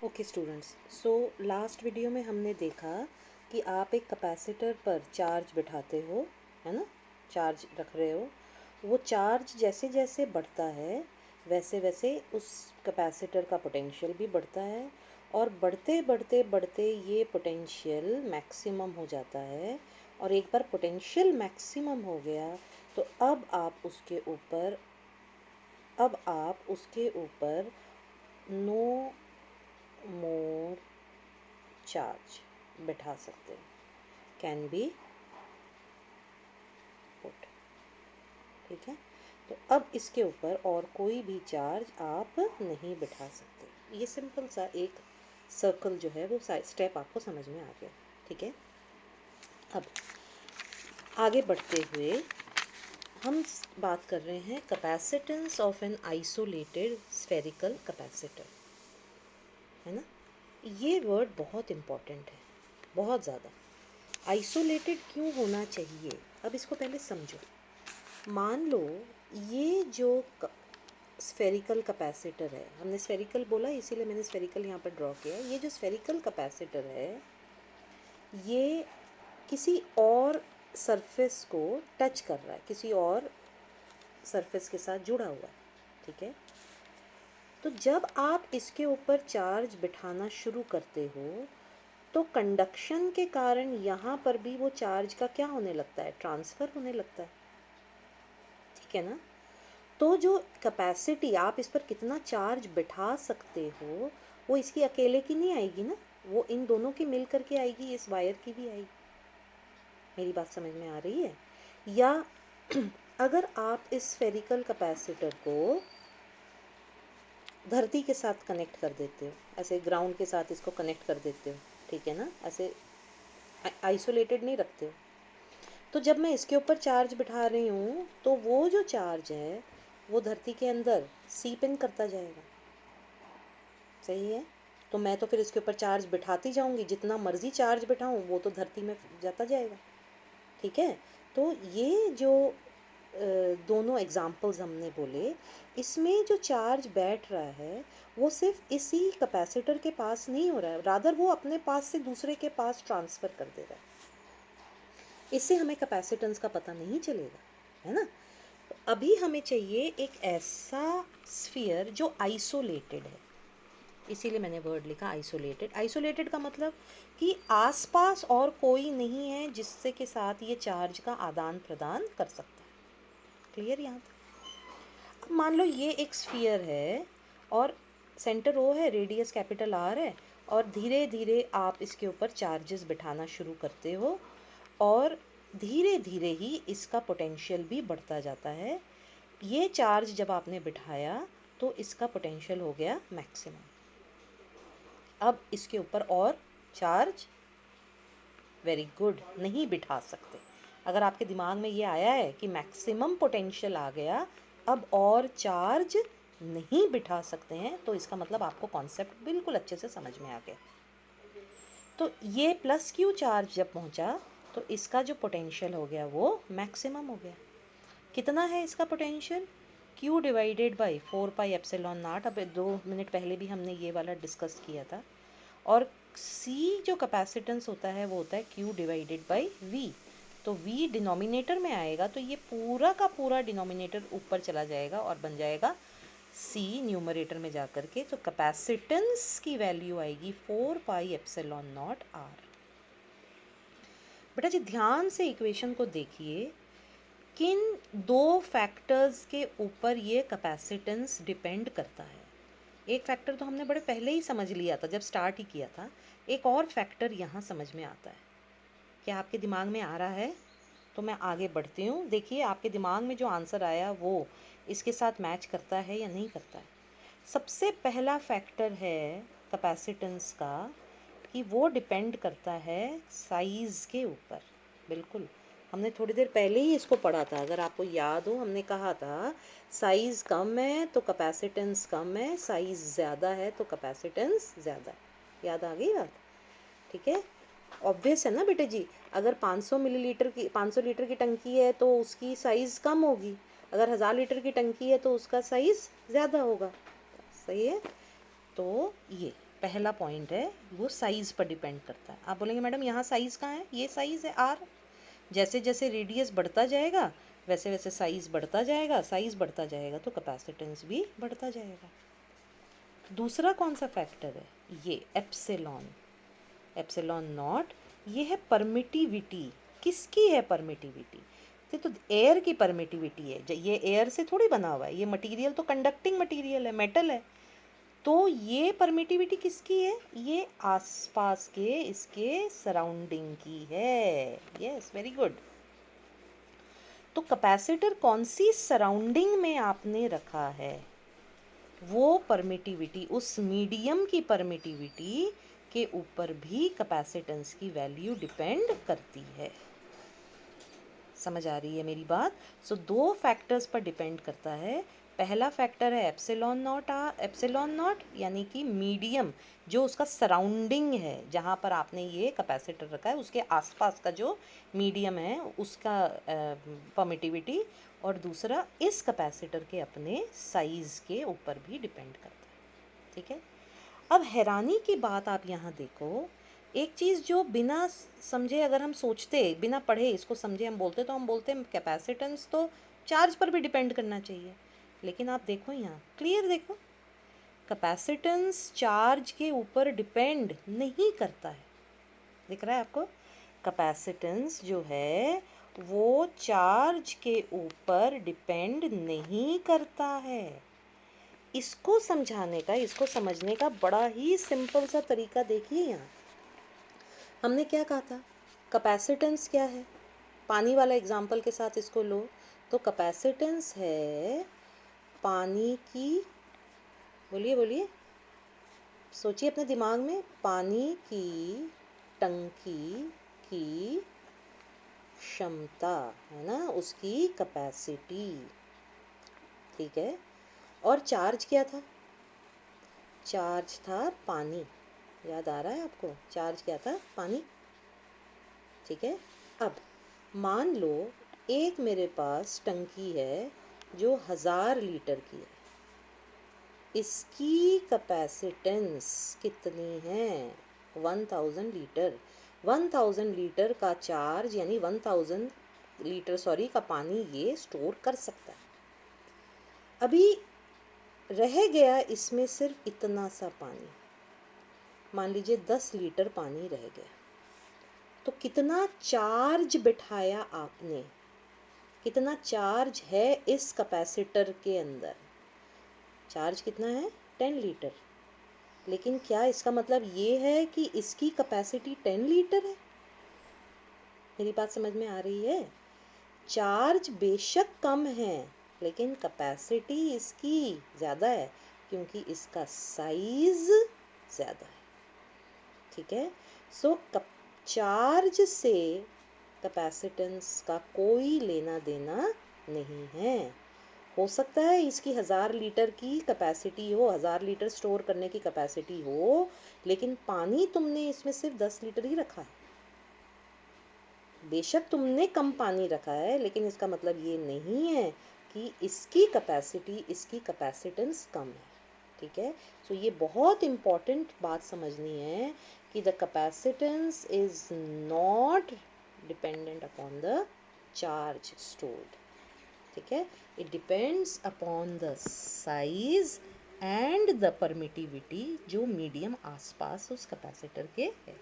Okay students, so last video में हमने देखा कि आप एक कैपेसिटर पर चार्ज बिठाते हो, है ना। चार्ज रख रहे हो, वो चार्ज जैसे जैसे बढ़ता है वैसे वैसे उस कैपेसिटर का पोटेंशियल भी बढ़ता है, और बढ़ते बढ़ते बढ़ते ये पोटेंशियल मैक्सिमम हो जाता है। और एक बार पोटेंशियल मैक्सिमम हो गया तो अब आप उसके ऊपर नो मोर चार्ज बिठा सकते हैं, कैन बी पुट। ठीक है, तो अब इसके ऊपर और कोई भी चार्ज आप नहीं बिठा सकते। ये सिंपल सा एक सर्कल जो है वो स्टेप आपको समझ में आ गया। ठीक है, अब आगे बढ़ते हुए हम बात कर रहे हैं capacitance of an isolated spherical capacitor, है ना। ये वर्ड बहुत इम्पॉर्टेंट है, बहुत ज़्यादा। आइसोलेटेड क्यों होना चाहिए, अब इसको पहले समझो। मान लो ये जो स्फेरिकल कैपेसिटर है, हमने स्फेरिकल बोला इसीलिए मैंने स्फेरिकल यहाँ पर ड्रॉ किया। ये जो स्फेरिकल कैपेसिटर है ये किसी और सरफेस को टच कर रहा है, किसी और सरफेस के साथ जुड़ा हुआ है। ठीक है, तो जब आप इसके ऊपर चार्ज बिठाना शुरू करते हो तो कंडक्शन के कारण यहाँ पर भी वो चार्ज का क्या होने लगता है, ट्रांसफ़र होने लगता है। ठीक है ना, तो जो कैपेसिटी आप इस पर कितना चार्ज बिठा सकते हो वो इसकी अकेले की नहीं आएगी ना, वो इन दोनों की मिल करके आएगी, इस वायर की भी आएगी। मेरी बात समझ में आ रही है? या अगर आप इस स्फेरिकल कैपेसिटर को धरती के साथ कनेक्ट कर देते हो, ऐसे ग्राउंड के साथ इसको कनेक्ट कर देते हो, ठीक है ना, ऐसे आइसोलेटेड नहीं रखते हो, तो जब मैं इसके ऊपर चार्ज बिठा रही हूँ तो वो जो चार्ज है वो धरती के अंदर सीप इन करता जाएगा। सही है, तो मैं तो फिर इसके ऊपर चार्ज बिठाती जाऊंगी, जितना मर्जी चार्ज बिठाऊं वो तो धरती में जाता जाएगा। ठीक है, तो ये जो दोनों एग्जाम्पल्स हमने बोले, इसमें जो चार्ज बैठ रहा है वो सिर्फ इसी कैपेसिटर के पास नहीं हो रहा है, रादर वो अपने पास से दूसरे के पास ट्रांसफ़र कर दे रहा है। इससे हमें कैपेसिटेंस का पता नहीं चलेगा, है ना। तो अभी हमें चाहिए एक ऐसा स्फीयर जो आइसोलेटेड है, इसीलिए मैंने वर्ड लिखा आइसोलेटेड। आइसोलेटेड का मतलब कि आसपास और कोई नहीं है जिससे के साथ ये चार्ज का आदान प्रदान कर सकता है। क्लियर यहाँ तक? अब मान लो ये एक स्फीयर है और सेंटर ओ है, रेडियस कैपिटल आर है, और धीरे धीरे आप इसके ऊपर चार्जेस बिठाना शुरू करते हो और धीरे धीरे ही इसका पोटेंशियल भी बढ़ता जाता है। ये चार्ज जब आपने बिठाया तो इसका पोटेंशियल हो गया मैक्सिमम। अब इसके ऊपर और चार्ज, वेरी गुड, नहीं बिठा सकते। अगर आपके दिमाग में ये आया है कि मैक्सिमम पोटेंशियल आ गया, अब और चार्ज नहीं बिठा सकते हैं, तो इसका मतलब आपको कॉन्सेप्ट बिल्कुल अच्छे से समझ में आ गया। तो ये प्लस क्यू चार्ज जब पहुंचा तो इसका जो पोटेंशियल हो गया वो मैक्सिमम हो गया। कितना है इसका पोटेंशियल? Q divided by 4πε0। अब 2 मिनट पहले भी हमने ये वाला डिस्कस किया था। और C जो कैपेसिटेंस होता है वो होता है Q डिवाइडेड बाई V। तो V डिनोमिनेटर में आएगा तो ये पूरा का पूरा डिनोमिनेटर ऊपर चला जाएगा और बन जाएगा C न्यूमरेटर में जा कर के। तो कैपेसिटेंस की वैल्यू आएगी 4πε0 R। बेटा जी ध्यान से इक्वेशन को देखिए, किन दो फैक्टर्स के ऊपर ये कैपेसिटेंस डिपेंड करता है। एक फैक्टर तो हमने बड़े पहले ही समझ लिया था जब स्टार्ट ही किया था, एक और फैक्टर यहाँ समझ में आता है। क्या आपके दिमाग में आ रहा है? तो मैं आगे बढ़ती हूँ। देखिए आपके दिमाग में जो आंसर आया वो इसके साथ मैच करता है या नहीं करता है। सबसे पहला फैक्टर है कैपेसिटेंस का कि वो डिपेंड करता है साइज़ के ऊपर। बिल्कुल, हमने थोड़ी देर पहले ही इसको पढ़ा था, अगर आपको याद हो। हमने कहा था साइज़ कम है तो कैपेसिटेंस कम है, साइज़ ज़्यादा है तो कैपेसिटेंस ज़्यादा है। याद आ गई बात? ठीक है, ऑब्वियस है ना बेटे जी। अगर 500 मिलीलीटर की 500 लीटर की टंकी है तो उसकी साइज़ कम होगी, अगर 1000 लीटर की टंकी है तो उसका साइज़ ज़्यादा होगा। सही है, तो ये पहला पॉइंट है वो साइज पर डिपेंड करता है। आप बोलेंगे मैडम यहाँ साइज कहाँ है, ये साइज है आर। जैसे जैसे रेडियस बढ़ता जाएगा वैसे वैसे साइज बढ़ता जाएगा, साइज बढ़ता जाएगा तो कैपेसिटेंस भी बढ़ता जाएगा। दूसरा कौन सा फैक्टर है, ये एप्सिलॉन, एप्सिलॉन नॉट, ये है परमिटिविटी। किसकी है परमिटिविटी, ये तो एयर की परमिटिविटी है। ये एयर से थोड़ी बना हुआ है, ये मटेरियल तो कंडक्टिंग मटेरियल है, मेटल है। तो ये परमिटिविटी किसकी है, ये आसपास के इसके सराउंडिंग की है। Yes, very good. तो कैपेसिटर कौन सी सराउंडिंग में आपने रखा है, वो परमिटिविटी, उस मीडियम की परमिटिविटी के ऊपर भी कैपेसिटेंस की वैल्यू डिपेंड करती है। समझ आ रही है मेरी बात। सो दो फैक्टर्स पर डिपेंड करता है। पहला फैक्टर है एप्सिलॉन नॉट, एप्सिलॉन नॉट यानी कि मीडियम, जो उसका सराउंडिंग है, जहाँ पर आपने ये कैपेसिटर रखा है उसके आसपास का जो मीडियम है उसका परमिटिविटी। और दूसरा इस कैपेसिटर के अपने साइज के ऊपर भी डिपेंड करता है। ठीक है। अब हैरानी की बात आप यहाँ देखो, एक चीज़ जो बिना समझे अगर हम सोचते, बिना पढ़े इसको समझे हम बोलते, तो हम बोलते हैं कैपेसिटेंस तो चार्ज पर भी डिपेंड करना चाहिए। लेकिन आप देखो यहाँ क्लियर देखो, कैपेसिटेंस चार्ज के ऊपर डिपेंड नहीं करता है। दिख रहा है आपको, कैपेसिटेंस जो है वो चार्ज के ऊपर डिपेंड नहीं करता है। इसको समझाने का, इसको समझने का बड़ा ही सिंपल सा तरीका देखिए। यहाँ हमने क्या कहा था, कैपेसिटेंस क्या है, पानी वाला एग्जाम्पल के साथ इसको लो। तो कैपेसिटेंस है पानी की, बोलिए बोलिए, सोचिए अपने दिमाग में, पानी की टंकी की क्षमता है ना, उसकी कैपेसिटी। ठीक है। और चार्ज क्या था, चार्ज था पानी। याद आ रहा है आपको, चार्ज क्या था, पानी। ठीक है। अब मान लो एक मेरे पास टंकी है जो 1000 लीटर की है, इसकी कैपेसिटेंस कितनी है, 1000 लीटर। 1000 लीटर का चार्ज यानी 1000 लीटर का पानी ये स्टोर कर सकता है। अभी रह गया इसमें सिर्फ इतना सा पानी, मान लीजिए 10 लीटर पानी रह गया। तो कितना चार्ज बिठाया आपने, कितना चार्ज है इस कैपेसिटर के अंदर, चार्ज कितना है 10 लीटर। लेकिन क्या इसका मतलब ये है कि इसकी कैपेसिटी 10 लीटर है? मेरी बात समझ में आ रही है। चार्ज बेशक कम है लेकिन कैपेसिटी इसकी ज़्यादा है क्योंकि इसका साइज ज़्यादा है। ठीक है। सो चार्ज से कैपेसिटेंस का कोई लेना देना नहीं है। हो सकता है इसकी 1000 लीटर की कैपेसिटी हो, 1000 लीटर स्टोर करने की कैपेसिटी हो, लेकिन पानी तुमने इसमें सिर्फ 10 लीटर ही रखा है। बेशक तुमने कम पानी रखा है लेकिन इसका मतलब ये नहीं है कि इसकी कैपेसिटी, इसकी कैपेसिटेंस कम है। ठीक है। सो ये बहुत इम्पॉर्टेंट बात समझनी है कि the capacitance is not dependent upon the charge stored. ठीक है। It depends upon the size and the permittivity जो मीडियम आसपास उस कैपेसिटर के है।